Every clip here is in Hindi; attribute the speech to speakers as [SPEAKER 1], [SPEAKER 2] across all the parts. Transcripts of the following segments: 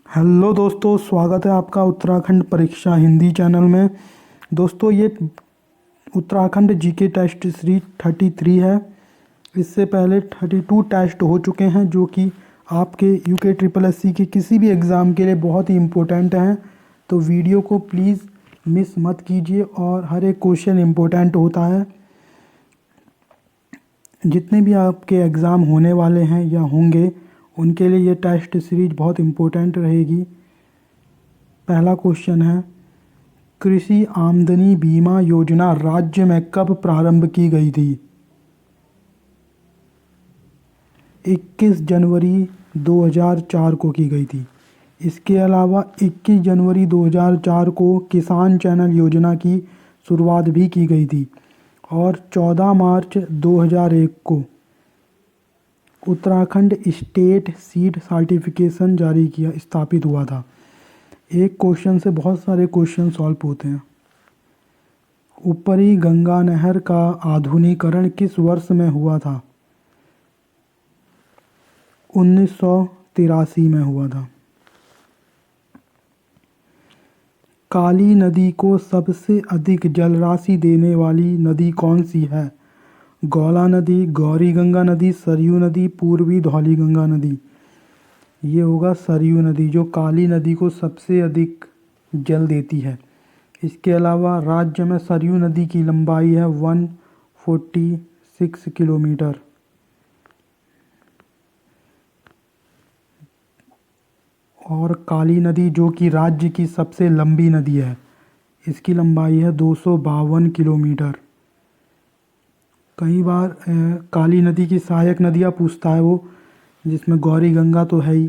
[SPEAKER 1] हेलो दोस्तों, स्वागत है आपका उत्तराखंड परीक्षा हिंदी चैनल में। दोस्तों, ये उत्तराखंड जीके टेस्ट सीरीज 33 है। इससे पहले 32 टेस्ट हो चुके हैं जो कि आपके यूके ट्रिपल एससी के किसी भी एग्ज़ाम के लिए बहुत ही इम्पोर्टेंट हैं। तो वीडियो को प्लीज़ मिस मत कीजिए और हर एक क्वेश्चन इम्पोर्टेंट होता है। जितने भी आपके एग्ज़ाम होने वाले हैं या होंगे उनके लिए ये टेस्ट सीरीज बहुत इम्पोर्टेंट रहेगी। पहला क्वेश्चन है, कृषि आमदनी बीमा योजना राज्य में कब प्रारंभ की गई थी? 21 जनवरी 2004 को की गई थी। इसके अलावा 21 जनवरी 2004 को किसान चैनल योजना की शुरुआत भी की गई थी और 14 मार्च 2001 को उत्तराखंड स्टेट सीड सर्टिफिकेशन जारी किया स्थापित हुआ था। एक क्वेश्चन से बहुत सारे क्वेश्चन सॉल्व होते हैं। ऊपरी गंगा नहर का आधुनिकीकरण किस वर्ष में हुआ था? 1983 में हुआ था। काली नदी को सबसे अधिक जलराशि देने वाली नदी कौन सी है? गौला नदी, गौरी गंगा नदी, सरयू नदी, पूर्वी धौली गंगा नदी। ये होगा सरयू नदी जो काली नदी को सबसे अधिक जल देती है। इसके अलावा राज्य में सरयू नदी की लंबाई है 146 किलोमीटर। और काली नदी जो कि राज्य की सबसे लंबी नदी है, इसकी लंबाई है 252 किलोमीटर। कई बार काली नदी की सहायक नदियाँ पूछता है वो, जिसमें गौरी गंगा तो है ही,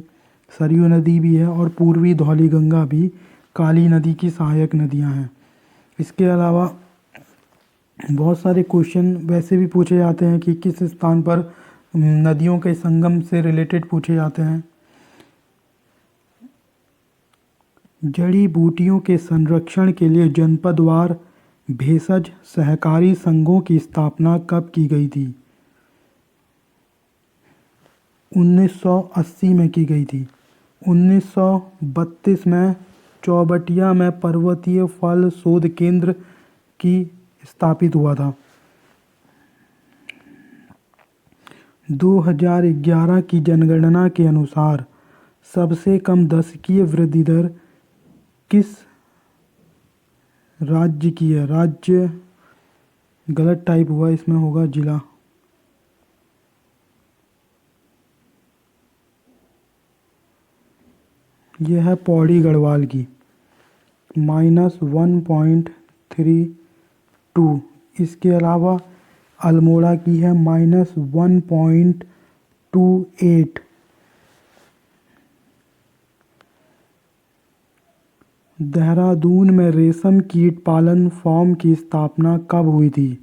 [SPEAKER 1] सरयू नदी भी है और पूर्वी धौली गंगा भी काली नदी की सहायक नदियाँ हैं। इसके अलावा बहुत सारे क्वेश्चन वैसे भी पूछे जाते हैं कि किस स्थान पर नदियों के संगम से रिलेटेड पूछे जाते हैं। जड़ी बूटियों के संरक्षण के लिए जनपदवार भेषज सहकारी संघों की स्थापना कब की गई थी? 1980 में की गई थी। 1932 में चौबटिया में पर्वतीय फल शोध केंद्र की स्थापित हुआ था। 2011 की जनगणना के अनुसार सबसे कम दशकीय वृद्धि दर किस राज्य की है? राज्य गलत टाइप हुआ, इसमें होगा जिला। यह है पौड़ी गढ़वाल की, -1.32। इसके अलावा अल्मोड़ा की है -1.28। देहरादून में रेशम कीट पालन फार्म की स्थापना कब हुई थी?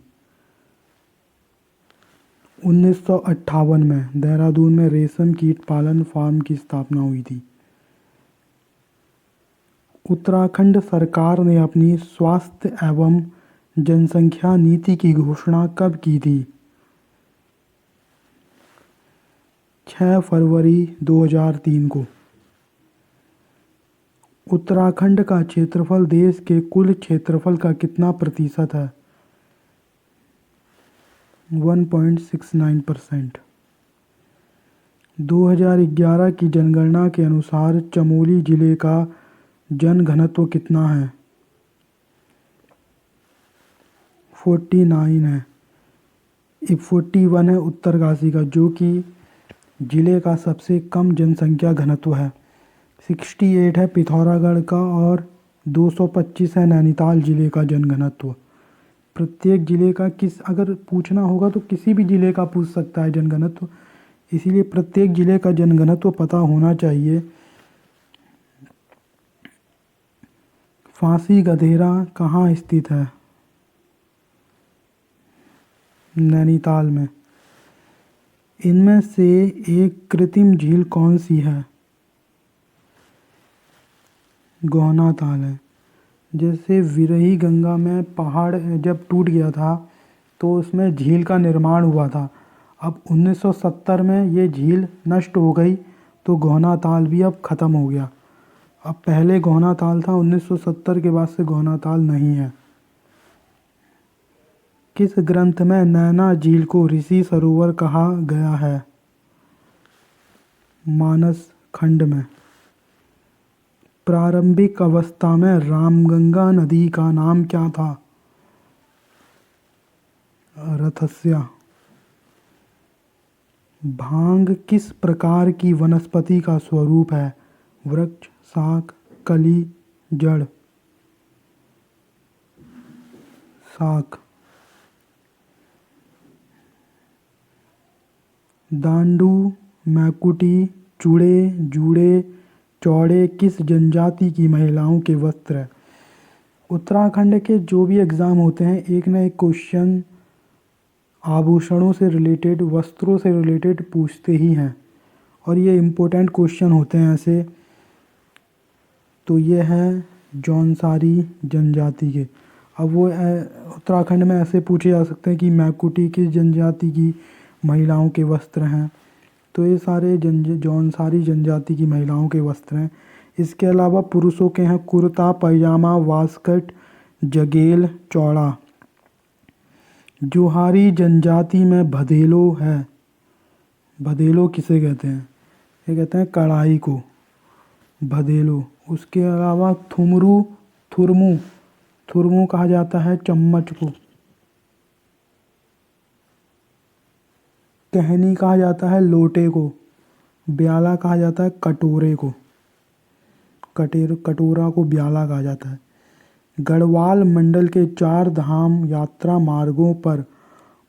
[SPEAKER 1] 1958 में देहरादून में रेशम कीट पालन फार्म की स्थापना हुई थी। उत्तराखंड सरकार ने अपनी स्वास्थ्य एवं जनसंख्या नीति की घोषणा कब की थी? 6 फरवरी 2003 को। उत्तराखंड का क्षेत्रफल देश के कुल क्षेत्रफल का कितना प्रतिशत है? 1.69%। 2011 की जनगणना के अनुसार चमोली जिले का जनघनत्व कितना है? 49 है। 41 है उत्तरकाशी का, जो कि जिले का सबसे कम जनसंख्या घनत्व है। 68 है पिथौरागढ़ का और 225 है नैनीताल जिले का जनघनत्व। प्रत्येक जिले का अगर पूछना होगा तो किसी भी जिले का पूछ सकता है जनघनत्व, इसीलिए प्रत्येक जिले का जनघनत्व पता होना चाहिए। फांसी गधेरा कहाँ स्थित है? नैनीताल में। इनमें से एक कृत्रिम झील कौन सी है? गोहना ताल है। जैसे विरही गंगा में पहाड़ जब टूट गया था तो उसमें झील का निर्माण हुआ था। अब 1970 में ये झील नष्ट हो गई तो गोहना ताल भी अब ख़त्म हो गया। अब पहले गौना ताल था, 1970 के बाद से गौना ताल नहीं है। किस ग्रंथ में नैना झील को ऋषि सरोवर कहा गया है? मानस खंड में। प्रारंभिक अवस्था में रामगंगा नदी का नाम क्या था? रथस्या। भांग किस प्रकार की वनस्पति का स्वरूप है? वृक्ष, शाक, कली, जड़। शाक। दांडू, मैकुटी, चूड़े, जूड़े, चौड़े किस जनजाति की महिलाओं के वस्त्र है? उत्तराखंड के जो भी एग्ज़ाम होते हैं, एक ना एक क्वेश्चन आभूषणों से रिलेटेड, वस्त्रों से रिलेटेड पूछते ही हैं, और ये इम्पोर्टेंट क्वेश्चन होते हैं ऐसे। तो ये है जौनसारी जनजाति के। अब वो उत्तराखंड में ऐसे पूछे जा सकते हैं कि मैकुटी किस जनजाति की महिलाओं के वस्त्र हैं, तो ये सारे जौनसारी जनजाति की महिलाओं के वस्त्र हैं। इसके अलावा पुरुषों के हैं कुर्ता पैजामा, वास्कट, जगेल, चौड़ा। जोहारी जनजाति में भदेलो है। भदेलो किसे कहते हैं? ये कहते हैं कढ़ाई को, भदेलो। उसके अलावा थुरमू थुरमू कहा जाता है चम्मच को। कहनी कहा जाता है लोटे को। ब्याला कहा जाता है कटोरे को। कटोरा को ब्याला कहा जाता है। गढ़वाल मंडल के 4 धाम यात्रा मार्गों पर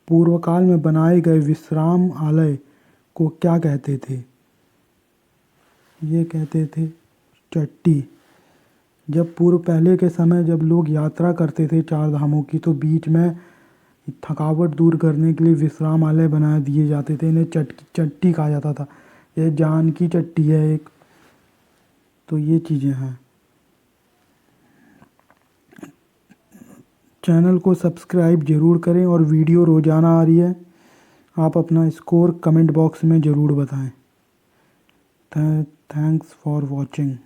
[SPEAKER 1] पूर्व काल में बनाए गए विश्राम आलय को क्या कहते थे? ये कहते थे चट्टी। जब पहले के समय जब लोग यात्रा करते थे 4 धामों की, तो बीच में थकावट दूर करने के लिए विश्राम आलय बना दिए जाते थे। इन्हें चट्टी कहा जाता था। यह जानकी चट्टी है एक। तो ये चीज़ें हैं। चैनल को सब्सक्राइब ज़रूर करें, और वीडियो रोज़ाना आ रही है। आप अपना स्कोर कमेंट बॉक्स में ज़रूर बताएं। Thanks for watching.